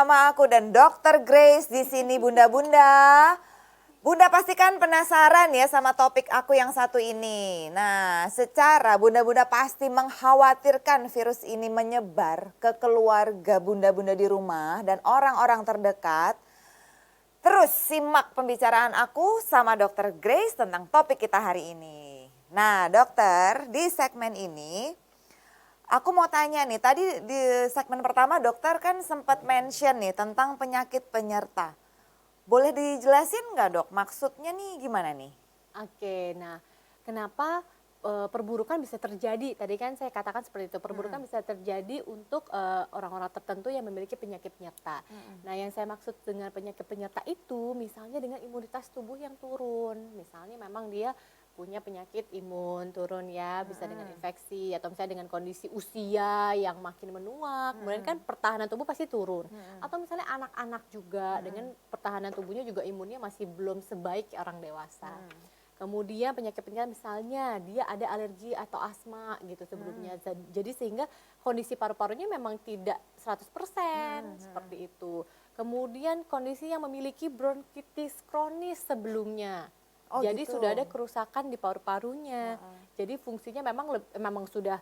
bersama aku dan Dr. Grace di sini Bunda-bunda. Bunda pastikan penasaran ya sama topik aku yang satu ini. Nah, secara Bunda-bunda pasti mengkhawatirkan virus ini menyebar ke keluarga Bunda-bunda di rumah dan orang-orang terdekat. Terus simak pembicaraan aku sama Dr. Grace tentang topik kita hari ini. Nah, dokter, di segmen ini aku mau tanya nih, tadi di segmen pertama dokter kan sempat mention nih tentang penyakit penyerta. Boleh dijelasin nggak dok, maksudnya nih gimana nih? Oke, nah kenapa perburukan bisa terjadi? Tadi kan saya katakan seperti itu, perburukan bisa terjadi untuk orang-orang tertentu yang memiliki penyakit penyerta. Nah yang saya maksud dengan penyakit penyerta itu misalnya dengan imunitas tubuh yang turun. Misalnya memang dia punya penyakit imun turun ya, bisa dengan infeksi atau misalnya dengan kondisi usia yang makin menua, kemudian kan pertahanan tubuh pasti turun. Atau misalnya anak-anak juga dengan pertahanan tubuhnya juga imunnya masih belum sebaik orang dewasa. Kemudian penyakit penyerta misalnya dia ada alergi atau asma gitu sebelumnya. Jadi sehingga kondisi paru-parunya memang tidak 100% seperti itu. Kemudian kondisi yang memiliki bronkitis kronis sebelumnya. Oh, jadi gitu. sudah ada kerusakan di paru-parunya. Jadi fungsinya memang sudah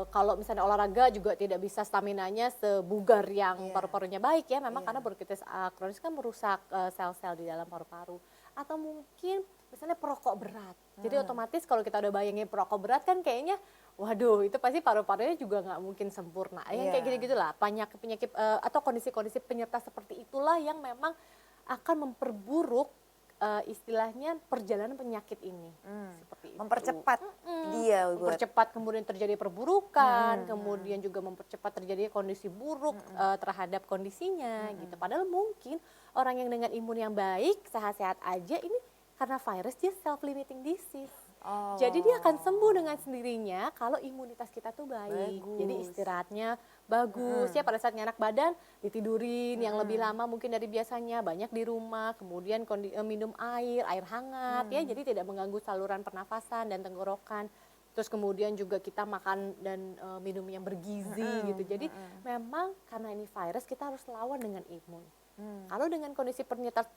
kalau misalnya olahraga juga tidak bisa staminanya sebugar yang paru-parunya baik ya. Memang karena bronkitis kronis kan merusak sel-sel di dalam paru-paru. Atau mungkin misalnya perokok berat. Jadi otomatis kalau kita udah bayangin perokok berat kan kayaknya waduh itu pasti paru-parunya juga nggak mungkin sempurna. Yang kayak gitu-gitu lah. Penyakit atau kondisi-kondisi penyerta seperti itulah yang memang akan memperburuk istilahnya perjalanan penyakit ini seperti Mempercepat itu. dia buat Mempercepat kemudian terjadi perburukan, kemudian juga mempercepat terjadi kondisi buruk terhadap kondisinya gitu. Padahal mungkin orang yang dengan imun yang baik, sehat-sehat aja ini karena virus dia self-limiting disease. Jadi dia akan sembuh dengan sendirinya kalau imunitas kita tuh baik. Bagus. Jadi istirahatnya bagus ya, pada saat enak badan ditidurin yang lebih lama mungkin dari biasanya, banyak di rumah, kemudian minum air hangat ya, jadi tidak mengganggu saluran pernafasan dan tenggorokan. Terus kemudian juga kita makan dan minum yang bergizi gitu. Jadi memang karena ini virus kita harus lawan dengan imun. Kalau dengan kondisi penyerta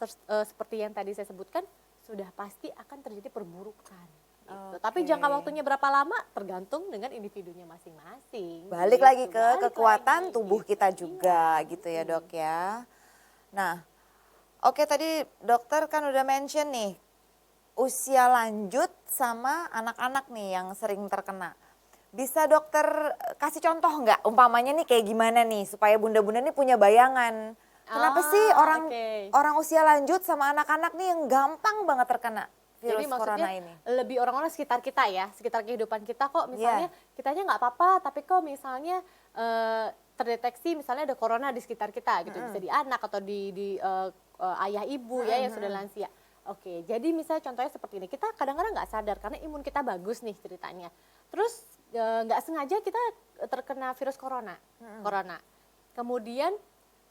seperti yang tadi saya sebutkan sudah pasti akan terjadi perburukan. Gitu. Tapi jangka waktunya berapa lama tergantung dengan individunya masing-masing. balik gitu. lagi ke Balik kekuatan lagi, tubuh gitu. kita juga gitu ya dok ya. Nah, oke tadi dokter kan udah mention nih usia lanjut sama anak-anak nih yang sering terkena. Bisa dokter kasih contoh nggak umpamanya nih kayak gimana nih supaya bunda-bunda nih punya bayangan. Kenapa sih orang usia lanjut sama anak-anak nih yang gampang banget terkena virus Jadi maksudnya corona ini? lebih orang-orang sekitar kita ya, sekitar kehidupan kita kok misalnya kitanya nggak apa-apa, tapi kok misalnya terdeteksi misalnya ada corona di sekitar kita gitu, bisa di anak atau di ayah ibu ya yang sudah lansia. Oke, jadi misalnya contohnya seperti ini, kita kadang-kadang nggak sadar karena imun kita bagus nih ceritanya. Terus nggak sengaja kita terkena virus corona. Kemudian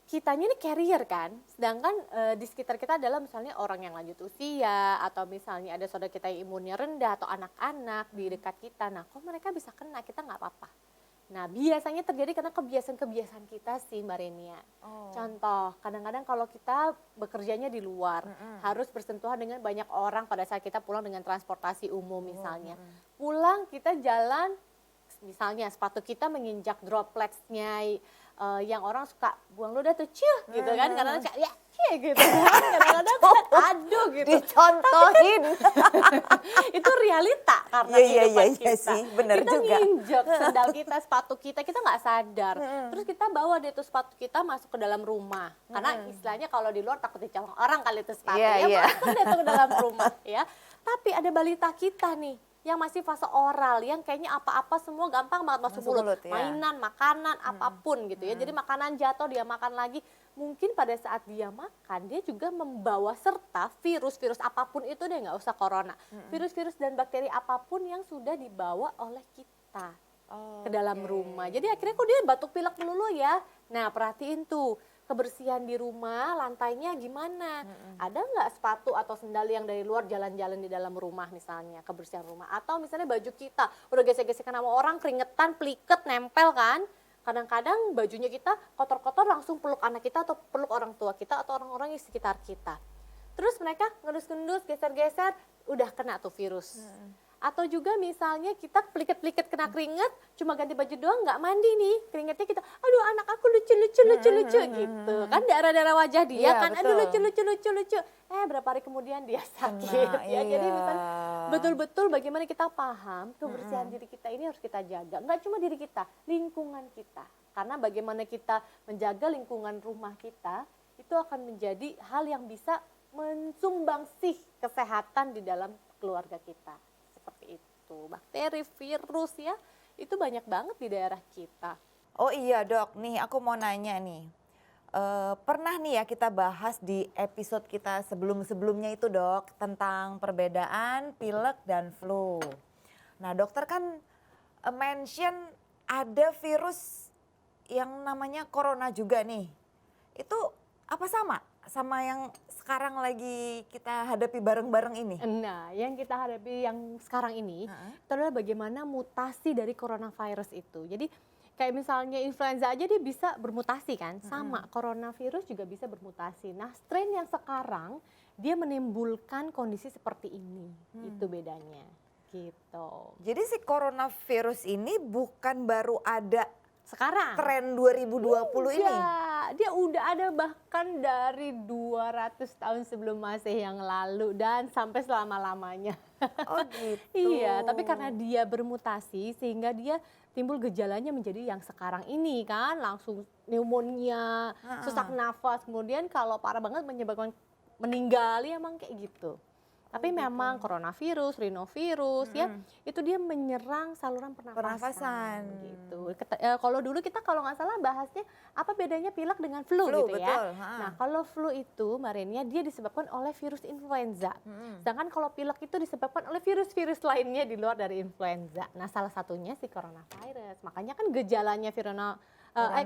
kitanya ini carrier kan, sedangkan di sekitar kita adalah misalnya orang yang lanjut usia atau misalnya ada saudara kita yang imunnya rendah atau anak-anak di dekat kita. Nah kok mereka bisa kena, kita nggak apa-apa. Nah biasanya terjadi karena kebiasaan-kebiasaan kita sih Mbak Renia. Contoh, kadang-kadang kalau kita bekerjanya di luar, harus bersentuhan dengan banyak orang pada saat kita pulang dengan transportasi umum misalnya. Pulang kita jalan, misalnya sepatu kita menginjak dropletsnya, yang orang suka buang ludah tuh gitu kan, karena ya gitu kan, kadang-kadang kan aduh gitu. Dicontohin. Itu realita karena kehidupan kita. Sih, bener kita juga. nginjek sendal kita, sepatu kita nggak sadar. Terus kita bawa deh tuh sepatu kita masuk ke dalam rumah. Karena istilahnya kalau di luar takut dicolong orang kali itu sepatu masuk deh tuh ke dalam rumah ya. Tapi ada balita kita nih yang masih fase oral, yang kayaknya apa-apa semua gampang banget masuk mulut. Mainan, makanan, apapun gitu ya. Jadi makanan jatuh dia makan lagi. Mungkin pada saat dia makan, dia juga membawa serta virus-virus apapun itu deh, nggak usah corona. Virus-virus dan bakteri apapun yang sudah dibawa oleh kita ke dalam rumah. Jadi akhirnya kok dia batuk pilek melulu ya. Nah perhatiin tuh, kebersihan di rumah, lantainya gimana? Ada nggak sepatu atau sendal yang dari luar jalan-jalan di dalam rumah misalnya, kebersihan rumah. Atau misalnya baju kita, udah gesek-gesekan sama orang, keringetan, pliket, nempel kan? kadang-kadang bajunya kita kotor-kotor langsung peluk anak kita atau peluk orang tua kita atau orang-orang di sekitar kita. Terus mereka ngendus-ngendus, geser-geser, udah kena tuh virus. Atau juga misalnya kita peliket-peliket kena keringat, cuma ganti baju doang nggak mandi nih, keringatnya kita, aduh anak aku lucu gitu. Kan darah-darah wajah dia Iya, kan, aduh betul. lucu. Berapa hari kemudian dia sakit. Kena, Ya, jadi iya. misalnya betul-betul bagaimana kita paham kebersihan diri kita ini harus kita jaga. Nggak cuma diri kita, lingkungan kita. Karena bagaimana kita menjaga lingkungan rumah kita, itu akan menjadi hal yang bisa mensumbangsih kesehatan di dalam keluarga kita. Seperti itu, bakteri, virus ya, itu banyak banget di daerah kita. Oh iya dok, nih aku mau nanya nih. Pernah nih ya kita bahas di episode kita sebelum-sebelumnya itu dok, tentang perbedaan pilek dan flu. Nah dokter kan mention ada virus yang namanya corona juga nih. Itu apa sama yang sekarang lagi kita hadapi bareng-bareng ini? Nah, yang kita hadapi yang sekarang ini itu adalah bagaimana mutasi dari coronavirus itu. Jadi kayak misalnya influenza aja dia bisa bermutasi kan, sama coronavirus juga bisa bermutasi. Nah, strain yang sekarang dia menimbulkan kondisi seperti ini, itu bedanya. Gitu. Jadi si coronavirus ini bukan baru ada Sekarang tren 2020 ini? dia udah ada bahkan dari 200 tahun sebelum Masehi yang lalu dan sampai selama-lamanya. Oh gitu. Iya, tapi karena dia bermutasi sehingga dia timbul gejalanya menjadi yang sekarang ini kan, langsung pneumonia, sesak nafas, kemudian kalau parah banget menyebabkan meninggal ya emang kayak gitu. Tapi memang coronavirus, rhinovirus ya, itu dia menyerang saluran pernafasan gitu. Kalau dulu kita kalau nggak salah bahasnya apa bedanya pilek dengan flu gitu betul. ya. Nah, kalau flu itu Marinia dia disebabkan oleh virus influenza. Sedangkan kalau pilek itu disebabkan oleh virus-virus lainnya di luar dari influenza. Nah, salah satunya si coronavirus. Makanya kan gejalanya Corona.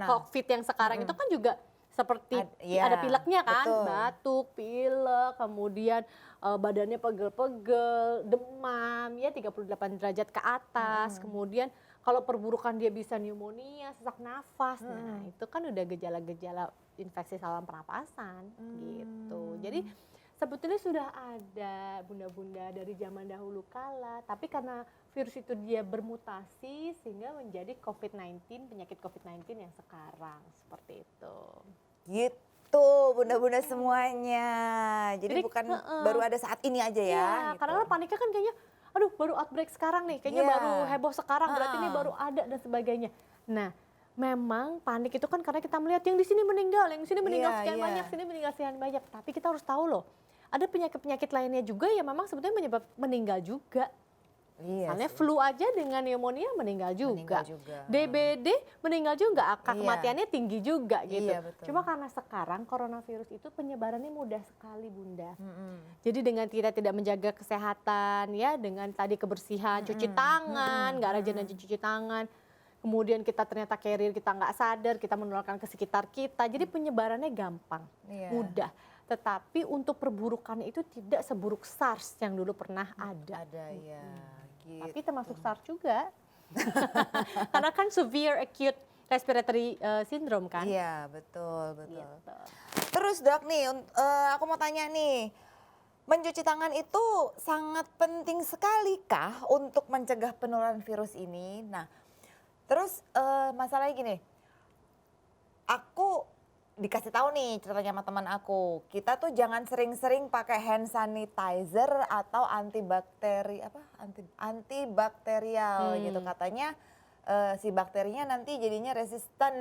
COVID yang sekarang itu kan juga seperti Iya, ada pileknya kan, betul. batuk, pilek, kemudian badannya pegel-pegel, demam ya 38 derajat ke atas, kemudian kalau perburukan dia bisa pneumonia, sesak nafas. Nah, itu kan udah gejala-gejala infeksi saluran pernapasan gitu. Jadi sebetulnya sudah ada bunda-bunda dari zaman dahulu kala, tapi karena virus itu dia bermutasi sehingga menjadi COVID-19, penyakit COVID-19 yang sekarang seperti itu. Gitu bunda-bunda semuanya. Jadi bukan baru ada saat ini aja ya. Iya, gitu. karena paniknya kan kayaknya, aduh baru outbreak sekarang nih, kayaknya Iya. baru heboh sekarang, berarti ini baru ada dan sebagainya. Nah, memang panik itu kan karena kita melihat yang di sini meninggal, yang di sini meninggal Iya, sekian iya. banyak, sini meninggal sekian banyak. Tapi kita harus tahu loh, ada penyakit-penyakit lainnya juga yang memang sebetulnya menyebab meninggal juga. Iya Misalnya sih. flu aja dengan pneumonia meninggal juga. Meninggal juga. DBD meninggal juga, angka Iya. kematiannya tinggi juga gitu. Iya, betul. Cuma karena sekarang coronavirus itu penyebarannya mudah sekali Bunda. Jadi dengan kita tidak menjaga kesehatan ya, dengan tadi kebersihan, cuci tangan, nggak rajin dan cuci tangan. Kemudian kita ternyata carrier, kita nggak sadar, kita menularkan ke sekitar kita. Jadi penyebarannya gampang, Iya. mudah. Tetapi untuk perburukannya itu tidak seburuk SARS yang dulu pernah ada. Ada ya. Gitu. Tapi termasuk SARS juga. Karena kan severe acute respiratory syndrome kan. Iya betul betul. Gitu. Terus dok nih, aku mau tanya nih, mencuci tangan itu sangat penting sekali kah untuk mencegah penularan virus ini? Nah, terus masalahnya gini, aku dikasih tahu nih ceritanya sama teman aku, kita tuh jangan sering-sering pakai hand sanitizer atau antibakterial gitu katanya. Si bakterinya nanti jadinya resisten.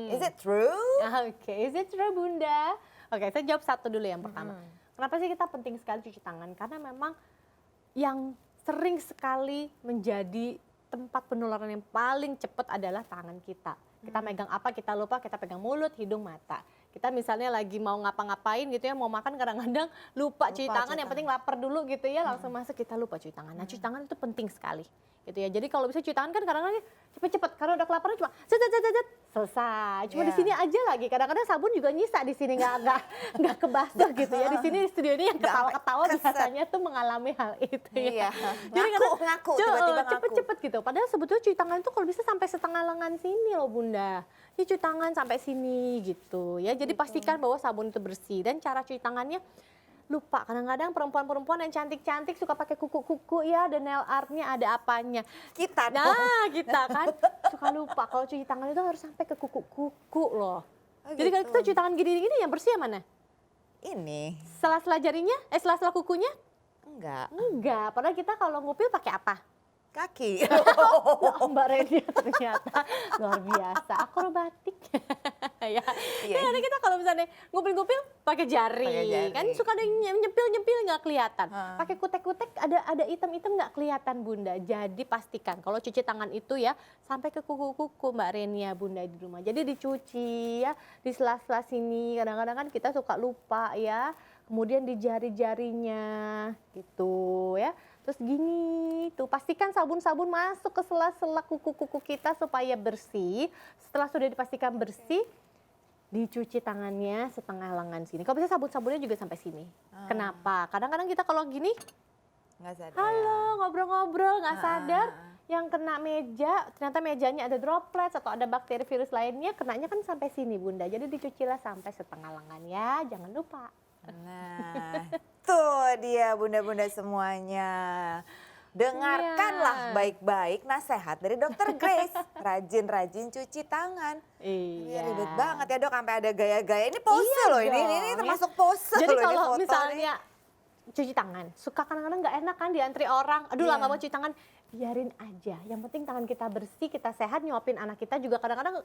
Is it true? Oke, is it true Bunda? Oke, saya jawab satu dulu yang pertama. Kenapa sih kita penting sekali cuci tangan? Karena memang yang sering sekali menjadi tempat penularan yang paling cepat adalah tangan kita. Kita megang apa, kita lupa, kita pegang mulut, hidung, mata. Kita misalnya lagi mau ngapa-ngapain gitu ya, mau makan kadang-kadang lupa cuci tangan, yang penting lapar dulu gitu ya, langsung masuk kita lupa cuci tangan. Nah, cuci tangan itu penting sekali gitu ya. Jadi kalau bisa cuci tangan kan kadang-kadang cepet-cepet, karena udah kelaparan cuma selesai. Cuma di sini aja lagi. Kadang-kadang sabun juga nyisa di sini nggak kebasuh gitu ya. Di sini di studio ini yang ketawa-ketawa biasanya tuh mengalami hal itu ya. Iya. Jadi Ngaku, tiba-tiba ngaku. cepet-cepet gitu. Padahal sebetulnya cuci tangan itu kalau bisa sampai setengah lengan sini loh Bunda. Ya cuci tangan sampai sini gitu ya. Jadi pastikan bahwa sabun itu bersih, dan cara cuci tangannya lupa. Kadang-kadang perempuan-perempuan yang cantik-cantik suka pakai kuku-kuku ya, ada nail artnya, ada apanya. Kita dong. Nah, kita kan suka lupa kalau cuci tangan itu harus sampai ke kuku-kuku loh. Oh, Jadi kalau gitu. kita cuci tangan gini-gini yang bersih yang mana? Ini Sela-sela jarinya? Sela-sela kukunya? enggak. Enggak, padahal kita kalau ngupil pakai apa? Kaki. Mbak Renia ternyata luar biasa, akrobatik. Ya, Iya. karena kita kalau misalnya ngupil-ngupil pakai jari, Pakai jari. kan suka ada yang nyempil-nyempil nggak kelihatan. Ah. Pakai kutek-kutek ada item-item nggak kelihatan Bunda. Jadi pastikan kalau cuci tangan itu ya sampai ke kuku-kuku Mbak Renia Bunda di rumah. Jadi dicuci ya di sela-sela sini. Kadang-kadang kan kita suka lupa ya. Kemudian di jari-jarinya gitu ya. Terus gini tuh, pastikan sabun-sabun masuk ke sela-sela kuku-kuku kita supaya bersih. Setelah sudah dipastikan bersih, dicuci tangannya setengah lengan sini. Kalau bisa sabun-sabunnya juga sampai sini. Kenapa? Kadang-kadang kita kalau gini, Enggak sadar. halo ngobrol-ngobrol nggak sadar, yang kena meja, ternyata mejanya ada droplets atau ada bakteri virus lainnya, kenanya kan sampai sini Bunda. Jadi dicucilah sampai setengah lengan ya, jangan lupa. Nah, tuh dia bunda-bunda semuanya. Dengarkanlah Iya. baik-baik nasihat dari Dokter Grace. Rajin-rajin cuci tangan. Ini Iya. ribet banget ya Dok, sampai ada gaya-gaya. Ini pose Iya loh, dong, ini ya. termasuk pose Jadi loh ini kalau foto nih. misalnya cuci tangan, suka kadang-kadang nggak enak kan diantri orang. Aduh Iya. lama mau cuci tangan, biarin aja. Yang penting tangan kita bersih, kita sehat, nyuapin anak kita juga kadang-kadang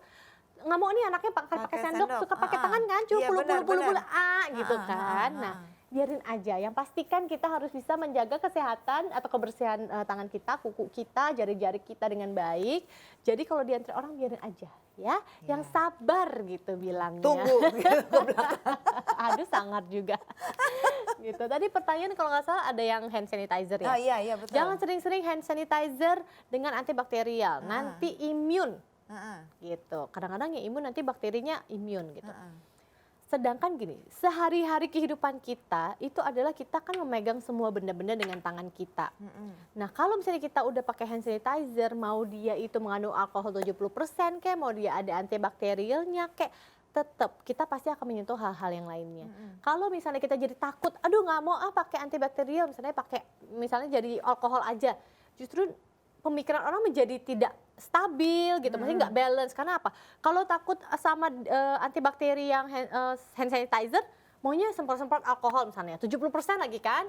nggak mau nih anaknya pakai sendok, suka pakai tangan kan, cuma Iya, puluh-puluh benar. gitu kan. Nah, biarin aja. Yang pastikan kita harus bisa menjaga kesehatan atau kebersihan tangan kita, kuku kita, jari-jari kita dengan baik. Jadi kalau diantri orang biarin aja ya. Yang sabar gitu bilangnya. Tunggu gitu, ke belakang. Aduh sangat juga. Gitu. Tadi pertanyaan kalau nggak salah ada yang hand sanitizer ya. Iya betul. Jangan sering-sering hand sanitizer dengan antibakterial. Nanti imun gitu. Kadang-kadang yang imun nanti bakterinya imun gitu. Sedangkan gini, sehari-hari kehidupan kita itu adalah kita kan memegang semua benda-benda dengan tangan kita. Nah kalau misalnya kita udah pakai hand sanitizer, mau dia itu mengandung alkohol 70% kayak, mau dia ada antibakterialnya kayak, tetap kita pasti akan menyentuh hal-hal yang lainnya. Kalau misalnya kita jadi takut, aduh nggak mau pakai antibakterial, misalnya jadi alkohol aja, justru pemikiran orang menjadi tidak stabil gitu, maksudnya nggak balance. Karena apa? Kalau takut sama antibakteri yang hand sanitizer, maunya semprot-semprot alkohol misalnya, 70% lagi kan?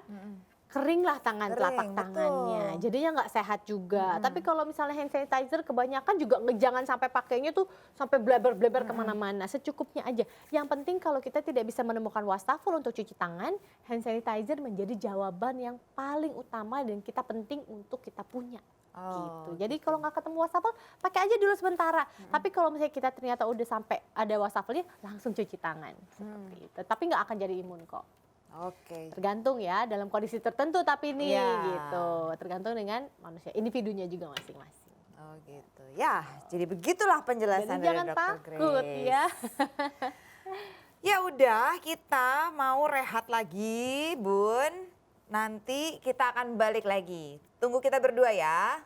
Keringlah tangan, telapak tangannya, jadinya nggak sehat juga. Tapi kalau misalnya hand sanitizer kebanyakan juga jangan sampai pakainya tuh sampai bleber-bleber kemana-mana, secukupnya aja. Yang penting kalau kita tidak bisa menemukan wastafel untuk cuci tangan, hand sanitizer menjadi jawaban yang paling utama dan kita penting untuk kita punya. Gitu. Jadi kalau nggak ketemu wastafel, pakai aja dulu sementara. Tapi kalau misalnya kita ternyata udah sampai ada wastafelnya, langsung cuci tangan. Seperti itu. Tapi nggak akan jadi imun kok. Oke. Tergantung ya dalam kondisi tertentu tapi nih Iya. gitu. Tergantung dengan manusia, individunya juga masing-masing. Oh gitu. Ya, jadi begitulah penjelasan Jadi dari jangan Dokter takut Grace. ya. Ya udah, kita mau rehat lagi, Bun. Nanti kita akan balik lagi. Tunggu kita berdua ya.